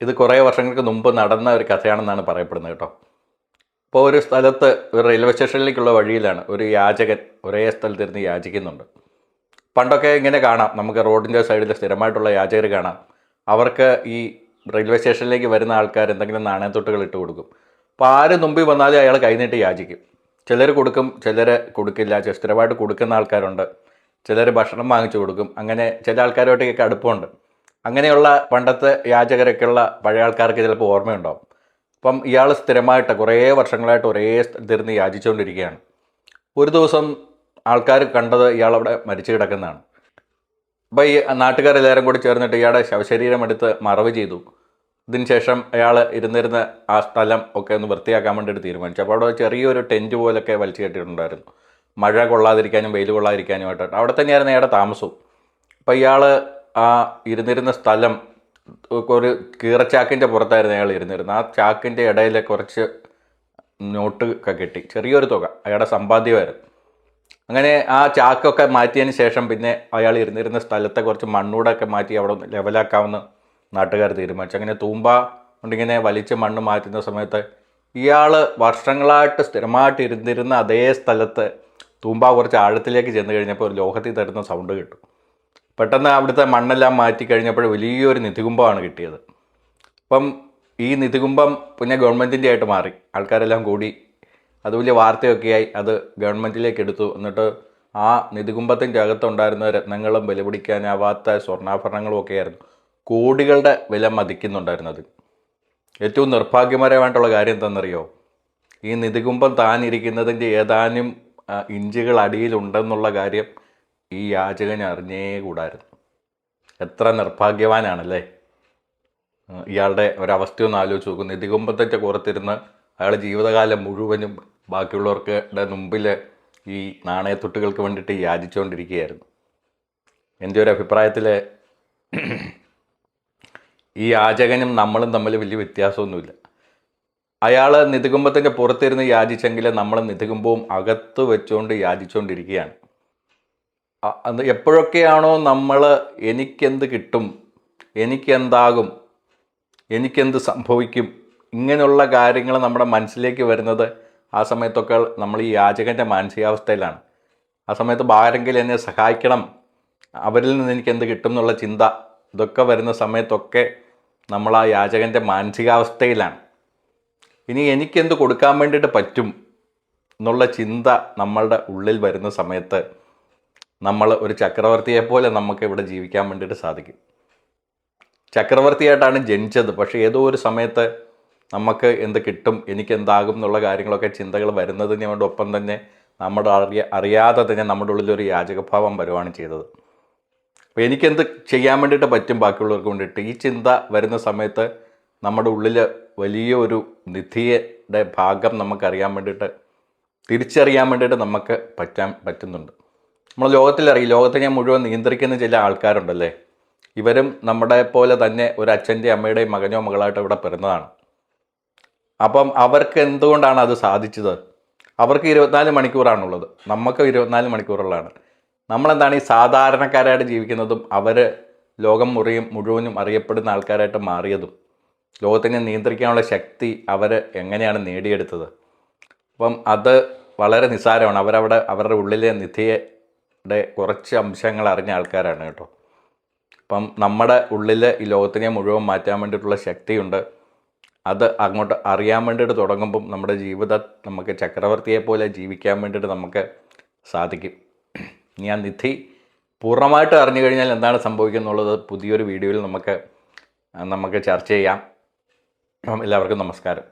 ഇത് കുറേ വർഷങ്ങൾക്ക് മുമ്പ് നടന്ന ഒരു കഥയാണെന്നാണ് പറയപ്പെടുന്നത് കേട്ടോ. ഇപ്പോൾ ഒരു സ്ഥലത്ത് ഒരു റെയിൽവേ സ്റ്റേഷനിലേക്കുള്ള വഴിയിലാണ് ഒരു യാചകൻ ഒരേ സ്ഥലത്തിരുന്ന് യാചിക്കുന്നുണ്ട്. പണ്ടൊക്കെ ഇങ്ങനെ കാണാം, നമുക്ക് റോഡിൻ്റെ സൈഡിൽ സ്ഥിരമായിട്ടുള്ള യാചകർ കാണാം. അവർക്ക് ഈ റെയിൽവേ സ്റ്റേഷനിലേക്ക് വരുന്ന ആൾക്കാർ എന്തെങ്കിലും നാണയത്തൊട്ടുകൾ ഇട്ട് കൊടുക്കും. അപ്പോൾ ആര് മുമ്പിൽ വന്നാലും അയാൾ കൈനീട്ടി യാചിക്കും. ചിലർ കൊടുക്കും, ചിലർ കൊടുക്കില്ല. സ്ഥിരമായിട്ട് കൊടുക്കുന്ന ആൾക്കാരുണ്ട്, ചിലർ ഭക്ഷണം വാങ്ങിച്ചു കൊടുക്കും. അങ്ങനെ ചില ആൾക്കാരുമായിട്ടൊക്കെ അടുപ്പമുണ്ട്. അങ്ങനെയുള്ള പണ്ടത്തെ യാചകരൊക്കെയുള്ള പഴയ ആൾക്കാർക്ക് ചിലപ്പോൾ ഓർമ്മയുണ്ടാവും. അപ്പം ഇയാൾ സ്ഥിരമായിട്ട് കുറേ വർഷങ്ങളായിട്ട് ഒരേ സ്ഥലത്തിരുന്ന് യാചിച്ചുകൊണ്ടിരിക്കുകയാണ്. ഒരു ദിവസം ആൾക്കാർ കണ്ടത് ഇയാളവിടെ മരിച്ചു കിടക്കുന്നതാണ്. അപ്പോൾ ഈ നാട്ടുകാരെല്ലാവരും കൂടി ചേർന്നിട്ട് ഇയാളുടെ ശവശരീരം എടുത്ത് മറവ് ചെയ്തു. ഇതിന് ശേഷം അയാൾ ഇരുന്നിരുന്ന ആ സ്ഥലം ഒക്കെ ഒന്ന് വൃത്തിയാക്കാൻ വേണ്ടിയിട്ട് തീരുമാനിച്ചു. അപ്പോൾ അവിടെ ചെറിയൊരു ടെൻറ്റ് പോലൊക്കെ വലിച്ചു കെട്ടിയിട്ടുണ്ടായിരുന്നു, മഴ കൊള്ളാതിരിക്കാനും വെയിൽ കൊള്ളാതിരിക്കാനുമായിട്ട്. അവിടെ തന്നെയായിരുന്നു അയാളുടെ താമസവും. അപ്പോൾ ഇയാൾ ആ ഇരുന്നിരുന്ന സ്ഥലം ഒരു കീറച്ചാക്കിൻ്റെ പുറത്തായിരുന്നു അയാൾ ഇരുന്നിരുന്നത്. ആ ചാക്കിൻ്റെ ഇടയിൽ കുറച്ച് നോട്ട് ഒക്കെ കെട്ടി, ചെറിയൊരു തുക, അയാളുടെ സമ്പാദ്യമായിരുന്നു. അങ്ങനെ ആ ചാക്കൊക്കെ മാറ്റിയതിന് ശേഷം പിന്നെ അയാൾ ഇരുന്നിരുന്ന സ്ഥലത്തെ കുറച്ച് മണ്ണൂടൊക്കെ മാറ്റി അവിടെ ലെവലാക്കാമെന്ന് നാട്ടുകാർ തീരുമാനിച്ചു. അങ്ങനെ തൂമ്പ കൊണ്ടിങ്ങനെ വലിച്ച് മണ്ണ് മാറ്റുന്ന സമയത്ത് ഇയാൾ വർഷങ്ങളായിട്ട് സ്ഥിരമായിട്ട് ഇരുന്നിരുന്ന അതേ സ്ഥലത്ത് തൂമ്പ കുറച്ച് ആഴത്തിലേക്ക് ചെന്ന് കഴിഞ്ഞപ്പോൾ ഒരു ലോഹത്തിൽ തരുന്ന സൗണ്ട് കിട്ടും. പെട്ടെന്ന് അവിടുത്തെ മണ്ണെല്ലാം മാറ്റി കഴിഞ്ഞപ്പോൾ വലിയൊരു നിധികുംഭമാണ് കിട്ടിയത്. അപ്പം ഈ നിധികുംഭം പിന്നെ ഗവൺമെൻറ്റിൻ്റെ ആയിട്ട് മാറി. ആൾക്കാരെല്ലാം കൂടി അത് വലിയ വാർത്തയൊക്കെയായി അത് ഗവൺമെൻറ്റിലേക്ക് എടുത്തു. എന്നിട്ട് ആ നിധികുംഭത്തിൻ്റെ അകത്തുണ്ടായിരുന്ന രത്നങ്ങളും വിലപിടിക്കാനാവാത്ത സ്വർണ്ണാഭരണങ്ങളും ഒക്കെയായിരുന്നു കോടികളുടെ വില മതിക്കുന്നുണ്ടായിരുന്നത്. ഏറ്റവും നിർഭാഗ്യകരമായിട്ടുള്ള കാര്യം എന്താണെന്നറിയോ? ഈ നിധികുംഭം താൻ ഇരിക്കുന്നതിൻ്റെ ഏതാനും ഇഞ്ചുകൾ അടിയിലുണ്ടെന്നുള്ള കാര്യം ഈ യാചകൻ അറിഞ്ഞേ കൂടായിരുന്നു. എത്ര നിർഭാഗ്യവാനാണല്ലേ! ഇയാളുടെ ഒരവസ്ഥയൊന്ന് ആലോചിച്ച് നോക്കും. നിധികുംഭത്തിൻ്റെ പുറത്തിരുന്ന് അയാൾ ജീവിതകാലം മുഴുവനും ബാക്കിയുള്ളവർക്ക് മുമ്പിൽ ഈ നാണയത്തൊട്ടുകൾക്ക് വേണ്ടിയിട്ട് യാചിച്ചുകൊണ്ടിരിക്കുകയായിരുന്നു. എൻ്റെ ഒരു അഭിപ്രായത്തിൽ ഈ യാചകനും നമ്മളും തമ്മിൽ വലിയ വ്യത്യാസമൊന്നുമില്ല. അയാൾ നിധികുംഭത്തിൻ്റെ പുറത്തിരുന്ന് യാചിച്ചെങ്കിൽ നമ്മൾ നിധികുംഭവും അകത്ത് വെച്ചുകൊണ്ട് യാചിച്ചുകൊണ്ടിരിക്കുകയാണ്. അത് എപ്പോഴൊക്കെയാണോ നമ്മൾ എനിക്കെന്ത് കിട്ടും, എനിക്കെന്താകും, എനിക്കെന്ത് സംഭവിക്കും, ഇങ്ങനെയുള്ള കാര്യങ്ങൾ നമ്മുടെ മനസ്സിലേക്ക് വരുന്നത്, ആ സമയത്തൊക്കെ നമ്മൾ ഈ യാചകൻ്റെ മാനസികാവസ്ഥയിലാണ്. ആ സമയത്ത് ആരെങ്കിലും എന്നെ സഹായിക്കണം, അവരിൽ നിന്ന് എനിക്കെന്ത് കിട്ടും എന്നുള്ള ചിന്ത, ഇതൊക്കെ വരുന്ന സമയത്തൊക്കെ നമ്മൾ ആ യാചകൻ്റെ മാനസികാവസ്ഥയിലാണ്. ഇനി എനിക്കെന്ത് കൊടുക്കാൻ വേണ്ടിയിട്ട് പറ്റും എന്നുള്ള ചിന്ത നമ്മളുടെ ഉള്ളിൽ വരുന്ന സമയത്ത് നമ്മൾ ഒരു ചക്രവർത്തിയെപ്പോലെ നമുക്ക് ഇവിടെ ജീവിക്കാൻ വേണ്ടിയിട്ട് സാധിക്കും. ചക്രവർത്തിയായിട്ടാണ് ജനിച്ചത്, പക്ഷേ ഏതോ ഒരു സമയത്ത് നമുക്ക് എന്ത് കിട്ടും, എനിക്കെന്താകും എന്നുള്ള കാര്യങ്ങളൊക്കെ ചിന്തകൾ വരുന്നതിനോടൊപ്പം തന്നെ നമ്മുടെ അറിയാതെ തന്നെ നമ്മുടെ ഉള്ളിലൊരു യാചകഭാവം വരുവാണ് ചെയ്തത്. അപ്പോൾ എനിക്കെന്ത് ചെയ്യാൻ വേണ്ടിയിട്ട് പറ്റും ബാക്കിയുള്ളവർക്ക് വേണ്ടിയിട്ട്, ഈ ചിന്ത വരുന്ന സമയത്ത് നമ്മുടെ ഉള്ളിൽ വലിയൊരു നിധിയുടെ ഭാഗം നമുക്കറിയാൻ വേണ്ടിയിട്ട്, തിരിച്ചറിയാൻ വേണ്ടിയിട്ട് നമുക്ക് പറ്റുന്നുണ്ട്. നമ്മൾ ലോകത്തിനെ മുഴുവൻ നിയന്ത്രിക്കുന്ന ചില ആൾക്കാരുണ്ടല്ലേ, ഇവരും നമ്മുടെ പോലെ തന്നെ ഒരു അച്ഛൻ്റെയും അമ്മയുടെയും മകനോ മകളായിട്ട് ഇവിടെ പിറന്നതാണ്. അപ്പം അവർക്ക് എന്തുകൊണ്ടാണ് അത് സാധിച്ചത്? അവർക്ക് 24 മണിക്കൂറാണുള്ളത്, നമുക്ക് 24 മണിക്കൂറുകളാണ്. നമ്മളെന്താണ് ഈ സാധാരണക്കാരായിട്ട് ജീവിക്കുന്നതും അവർ ലോകം മുഴുവനും അറിയപ്പെടുന്ന ആൾക്കാരായിട്ട് മാറിയതും? ലോകത്തിനെ നിയന്ത്രിക്കാനുള്ള ശക്തി അവർ എങ്ങനെയാണ് നേടിയെടുത്തത്? അപ്പം അത് വളരെ നിസ്സാരമാണ്. അവരുടെ ഉള്ളിലെ നിധിയുടെ കുറച്ച് അംശങ്ങൾ അറിഞ്ഞ ആൾക്കാരാണ് കേട്ടോ. അപ്പം നമ്മുടെ ഉള്ളിൽ ഈ ലോകത്തിനെ മുഴുവൻ മാറ്റാൻ വേണ്ടിയിട്ടുള്ള ശക്തിയുണ്ട്. അത് അങ്ങോട്ട് അറിയാൻ വേണ്ടിയിട്ട് തുടങ്ങുമ്പം നമ്മുടെ ജീവിതം നമുക്ക് ചക്രവർത്തിയെപ്പോലെ ജീവിക്കാൻ വേണ്ടിയിട്ട് നമുക്ക് സാധിക്കും. ഇനി ആ നിധി പൂർണ്ണമായിട്ട് അറിഞ്ഞു കഴിഞ്ഞാൽ എന്താണ് സംഭവിക്കുന്നുള്ളത് പുതിയൊരു വീഡിയോയിൽ നമുക്ക് ചർച്ച ചെയ്യാം. എല്ലാവർക്കും നമസ്കാരം.